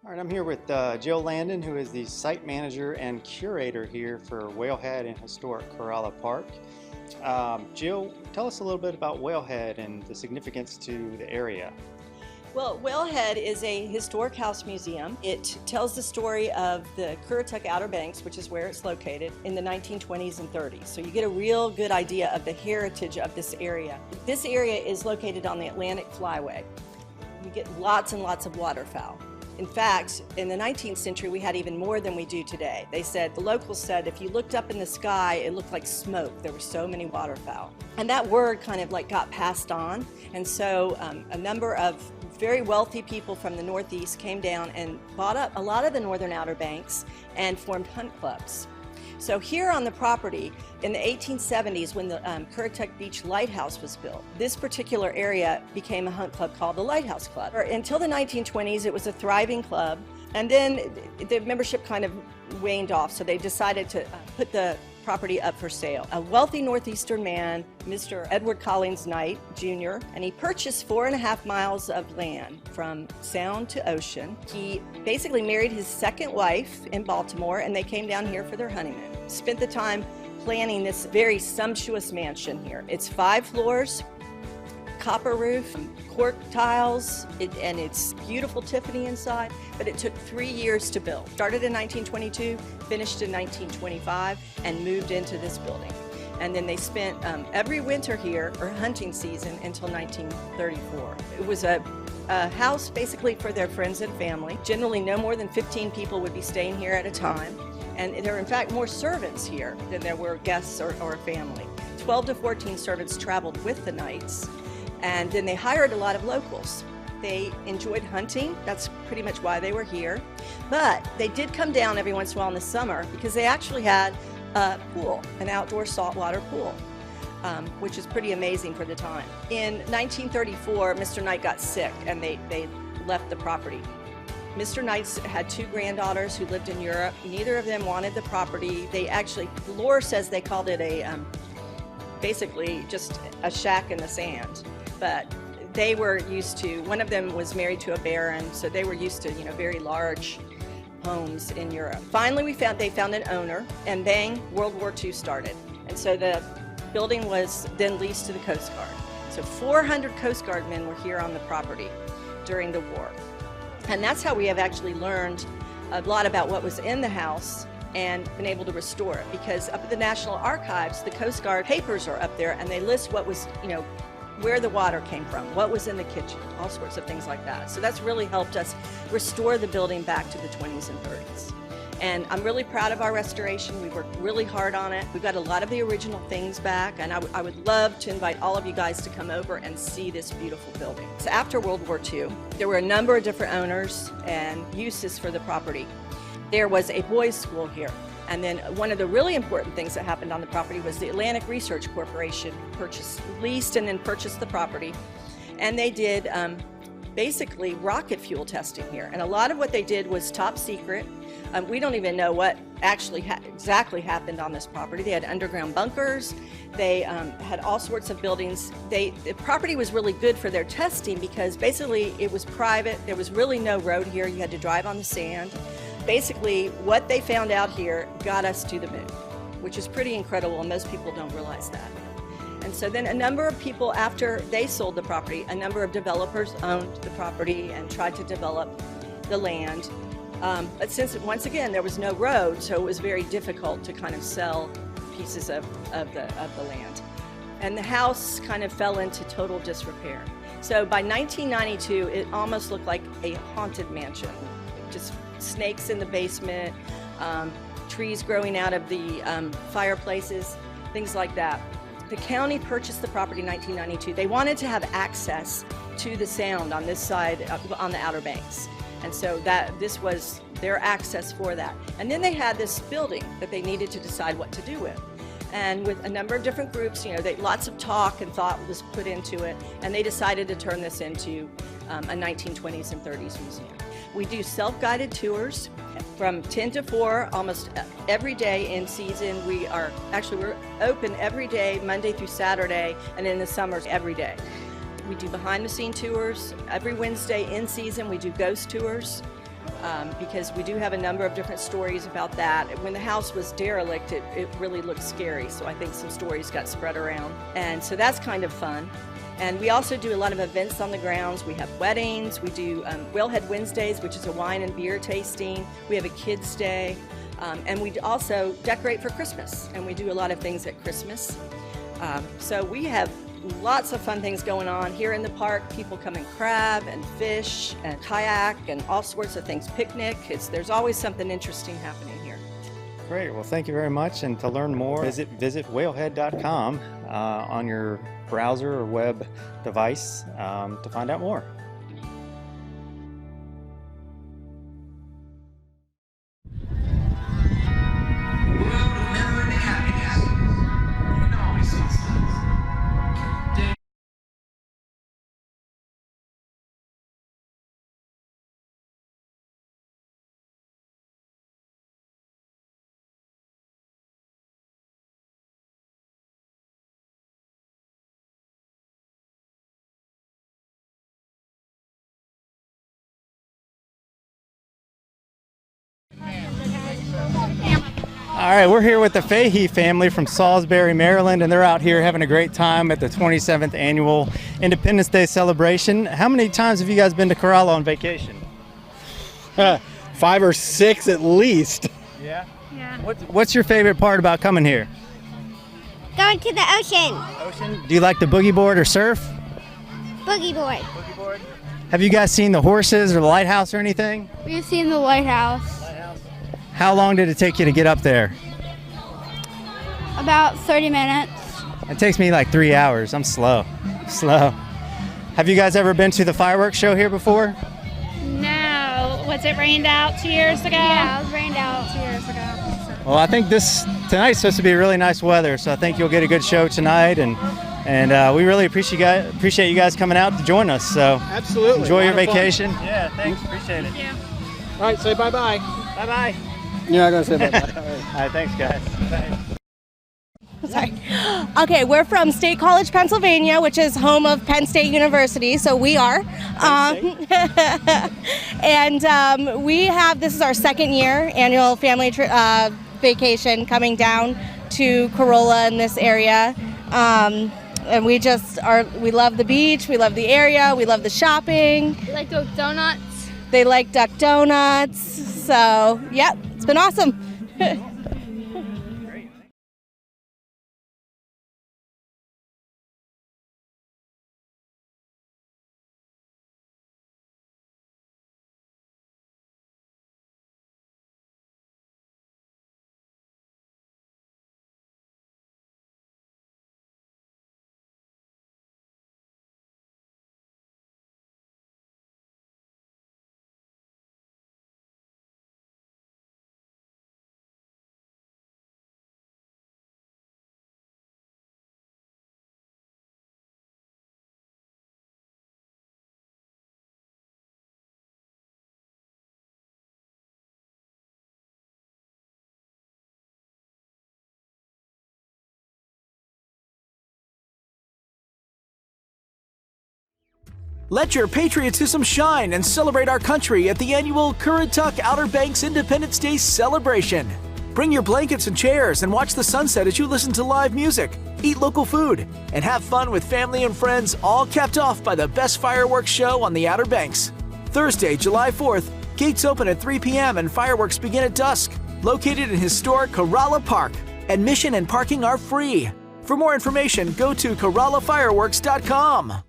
All right, I'm here with Jill Landon, who is the site manager and curator here for Whalehead and Historic Corolla Park. Jill, tell us a little bit about Whalehead and the significance to the area. Well, Whalehead is a historic house museum. It tells the story of the Currituck Outer Banks, which is where it's located, in the 1920s and 30s. So you get a real good idea of the heritage of this area. This area is located on the Atlantic Flyway. You get lots and lots of waterfowl. In fact, in the 19th century, we had even more than we do today. The locals said if you looked up in the sky, it looked like smoke. There were so many waterfowl. And that word kind of got passed on. And so a number of very wealthy people from the Northeast came down and bought up a lot of the northern Outer Banks and formed hunt clubs. So here on the property, in the 1870s, when the Currituck Beach Lighthouse was built, this particular area became a hunt club called the Lighthouse Club. Until the 1920s, it was a thriving club, and then the membership kind of waned off, so they decided to put the property up for sale. A wealthy northeastern man, Mr. Edward Collins Knight, Jr., and he purchased 4.5 miles of land from Sound to Ocean. He basically married his second wife in Baltimore, and they came down here for their honeymoon. Spent the time planning this very sumptuous mansion here. It's 5 floors, copper roof, cork tiles, and it's beautiful Tiffany inside, but it took 3 years to build. Started in 1922, finished in 1925, and moved into this building. And then they spent every winter here, or hunting season, until 1934. It was a house basically for their friends and family. Generally, no more than 15 people would be staying here at a time. And there were, in fact, more servants here than there were guests or a family. 12 to 14 servants traveled with the Knights. And then they hired a lot of locals. They enjoyed hunting. That's pretty much why they were here. But they did come down every once in a while in the summer because they actually had a pool, an outdoor saltwater pool, which is pretty amazing for the time. In 1934, Mr. Knight got sick and they left the property. Mr. Knight had 2 granddaughters who lived in Europe. Neither of them wanted the property. They actually, lore says they called it basically just a shack in the sand. But they were used to, one of them was married to a baron, so they were used to, very large homes in Europe. Finally, they found an owner, and bang, World War II started. And so the building was then leased to the Coast Guard. So 400 Coast Guard men were here on the property during the war. And that's how we have actually learned a lot about what was in the house and been able to restore it, because up at the National Archives, the Coast Guard papers are up there, and they list what was, where the water came from, what was in the kitchen, all sorts of things like that. So that's really helped us restore the building back to the 20s and 30s. And I'm really proud of our restoration. We worked really hard on it. We've got a lot of the original things back, and I would love to invite all of you guys to come over and see this beautiful building. So after World War II, there were a number of different owners and uses for the property. There was a boys' school here. And then one of the really important things that happened on the property was the Atlantic Research Corporation leased and then purchased the property. And they did basically rocket fuel testing here. And a lot of what they did was top secret. We don't even know what actually exactly happened on this property. They had underground bunkers. They had all sorts of buildings. The property was really good for their testing because basically it was private. There was really no road here. You had to drive on the sand. Basically, what they found out here got us to the moon, which is pretty incredible, and most people don't realize that. And so then a number of people, after they sold the property, a number of developers owned the property and tried to develop the land. But since, once again, there was no road, so it was very difficult to kind of sell pieces of the land. And the house kind of fell into total disrepair. So by 1992, it almost looked like a haunted mansion. Just snakes in the basement, trees growing out of the fireplaces, things like that. The county purchased the property in 1992. They wanted to have access to the sound on this side, on the Outer Banks. And so this was their access for that. And then they had this building that they needed to decide what to do with. And with a number of different groups, lots of talk and thought was put into it, and they decided to turn this into a 1920s and 30s museum. We do self-guided tours from 10 to 4 almost every day in season. We're open every day, Monday through Saturday, and in the summers every day. We do behind-the-scene tours. Every Wednesday in season we do ghost tours. because we do have a number of different stories about that. When the house was derelict, it really looked scary, so I think some stories got spread around. And so that's kind of fun. And we also do a lot of events on the grounds. We have weddings, we do Whalehead Wednesdays, which is a wine and beer tasting. We have a kids' day, and we also decorate for Christmas, and we do a lot of things at Christmas. So we have lots of fun things going on here in the park. People come and crab and fish and kayak and all sorts of things, picnic. There's always something interesting happening here. Great. Well, thank you very much. And to learn more, visit whalehead.com on your browser or web device to find out more. All right, we're here with the Fahey family from Salisbury, Maryland, and they're out here having a great time at the 27th annual Independence Day celebration. How many times have you guys been to Corolla on vacation? 5 or 6 at least. Yeah? Yeah. What's your favorite part about coming here? Going to the ocean. Ocean? Do you like the boogie board or surf? Boogie board. Boogie board. Have you guys seen the horses or the lighthouse or anything? We've seen the lighthouse. How long did it take you to get up there? About 30 minutes. It takes me like 3 hours. I'm slow. Have you guys ever been to the fireworks show here before? No. Was it rained out 2 years ago? Yeah, it was rained out 2 years ago. Well, I think tonight's supposed to be really nice weather, so I think you'll get a good show tonight, and we really appreciate you guys coming out to join us. So Absolutely. Enjoy your Lot of fun. vacation. Yeah, thanks. Appreciate it. Thank you. All right, say bye-bye. Bye-bye. You're not going to say bye-bye. All right, thanks, guys. Bye. Sorry. Okay, we're from State College, Pennsylvania, which is home of Penn State University, so we are. And this is our second year annual family vacation coming down to Corolla in this area. And we love the beach, we love the area, we love the shopping. We like Duck Donuts. They like Duck Donuts, so yep, it's been awesome. Let your patriotism shine and celebrate our country at the annual Currituck Outer Banks Independence Day celebration. Bring your blankets and chairs and watch the sunset as you listen to live music, eat local food, and have fun with family and friends, all capped off by the best fireworks show on the Outer Banks. Thursday, July 4th, gates open at 3 p.m. and fireworks begin at dusk. Located in historic Corolla Park. Admission and parking are free. For more information, go to corollafireworks.com.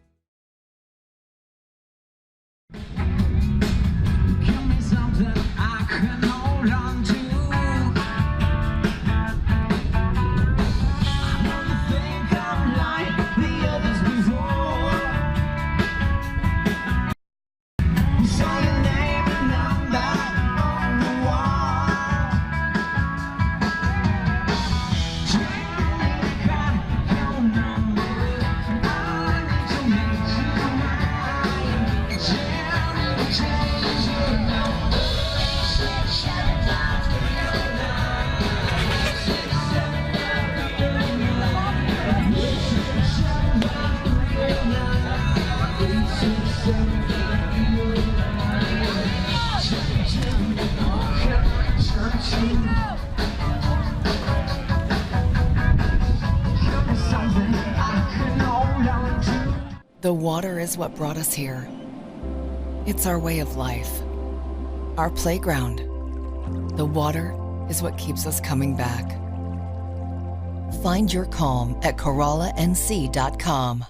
The water is what brought us here. It's our way of life, our playground. The water is what keeps us coming back. Find your calm at CorollaNC.com.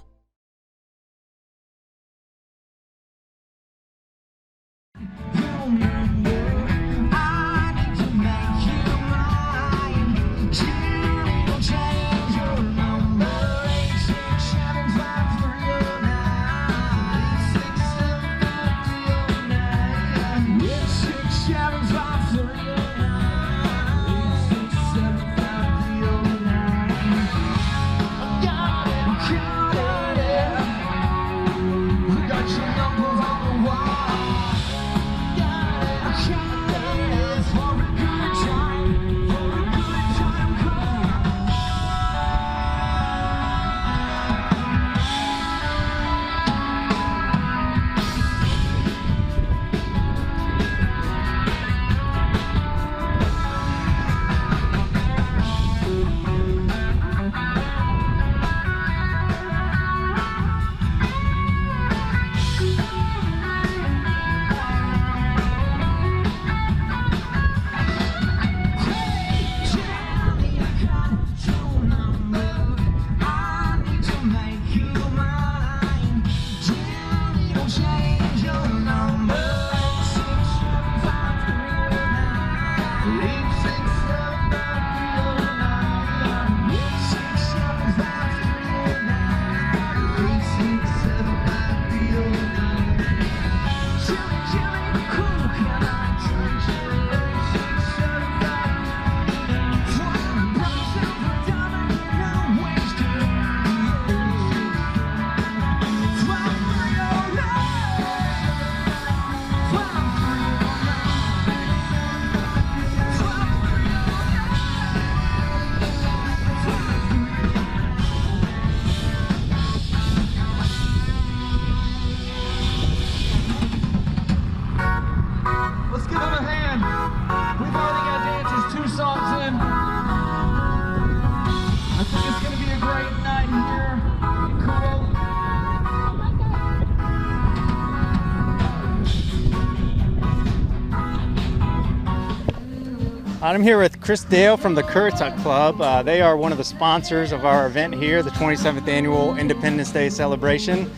I'm here with Chris Dale from the Currituck Club. They are one of the sponsors of our event here, the 27th Annual Independence Day Celebration.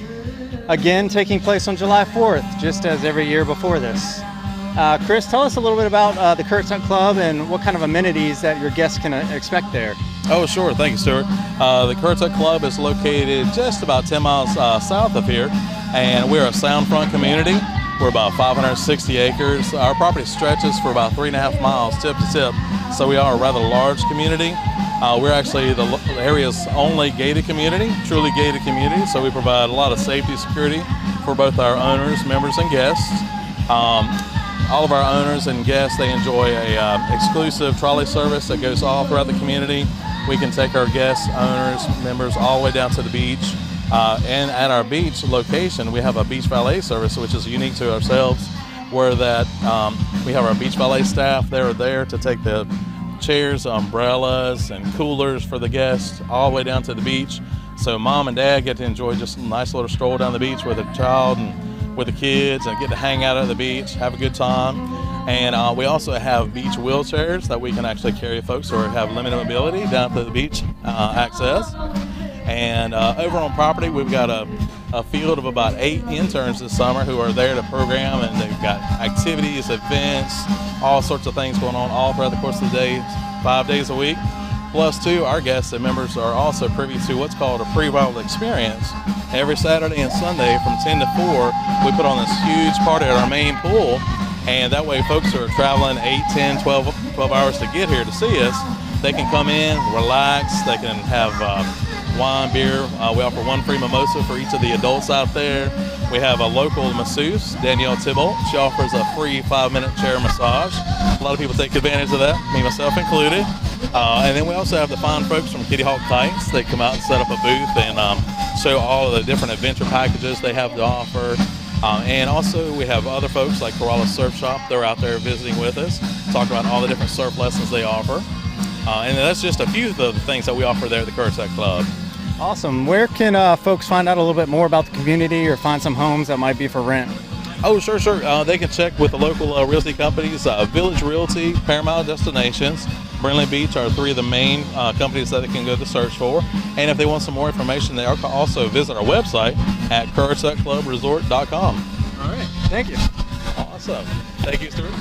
Again, taking place on July 4th, just as every year before this. Chris, tell us a little bit about the Currituck Club and what kind of amenities that your guests can expect there. Oh, sure. Thank you, Stuart. The Corolla Club is located just about 10 miles south of here, and we're a soundfront community. We're about 560 acres. Our property stretches for about 3.5 miles tip to tip, so we are a rather large community. We're actually the area's only gated community, truly gated community, so we provide a lot of safety and security for both our owners, members, and guests. All of our owners and guests, they enjoy a exclusive trolley service that goes all throughout the community. We can take our guests, owners, members all the way down to the beach. And at our beach location, we have a beach valet service, which is unique to ourselves, where that we have our beach valet staff. They're there to take the chairs, umbrellas, and coolers for the guests all the way down to the beach. So mom and dad get to enjoy just a nice little stroll down the beach with a child and with the kids and get to hang out at the beach, have a good time. And we also have beach wheelchairs that we can actually carry folks who have limited mobility down to the beach access. And over on property, we've got a field of about 8 interns this summer who are there to program, and they've got activities, events, all sorts of things going on all throughout the course of the day, 5 days a week. Plus, too, our guests and members are also privy to what's called a pre-wild experience. Every Saturday and Sunday from 10 to 4, we put on this huge party at our main pool, and that way folks who are traveling 8, 10, 12 hours to get here to see us, they can come in, relax, they can have wine, beer. We offer one free mimosa for each of the adults out there. We have a local masseuse, Danielle Tybalt. She offers a free 5-minute chair massage. A lot of people take advantage of that, me myself included. And then we also have the fine folks from Kitty Hawk Kites. They come out and set up a booth and show all of the different adventure packages they have to offer. And also we have other folks like Corolla Surf Shop. They're out there visiting with us, talking about all the different surf lessons they offer. And that's just a few of the things that we offer there at the Corolla Club. Awesome. Where can folks find out a little bit more about the community or find some homes that might be for rent? Oh, sure. They can check with the local realty companies, Village Realty, Paramount Destinations, Brindley Beach are three of the main companies that they can go to search for. And if they want some more information, they can also visit our website at currituckclubresort.com. All right. Thank you. Awesome. Thank you, Stuart.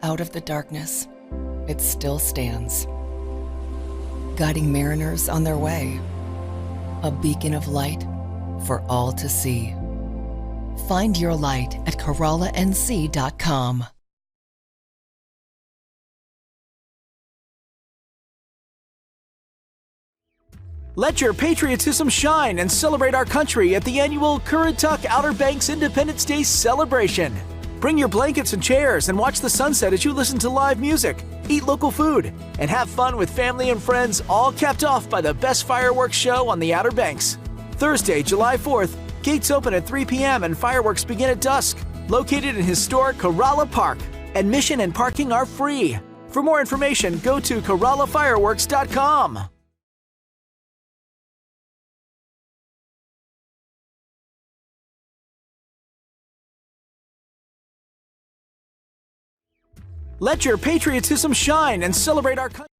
Out of the darkness, it still stands, guiding mariners on their way, a beacon of light for all to see. Find your light at CorollaNC.com. Let your patriotism shine and celebrate our country at the annual Currituck Outer Banks Independence Day celebration. Bring your blankets and chairs and watch the sunset as you listen to live music, eat local food, and have fun with family and friends, all capped off by the best fireworks show on the Outer Banks. Thursday, July 4th, gates open at 3 p.m. and fireworks begin at dusk. Located in historic Corolla Park. Admission and parking are free. For more information, go to CorollaFireworks.com. Let your patriotism shine and celebrate our country.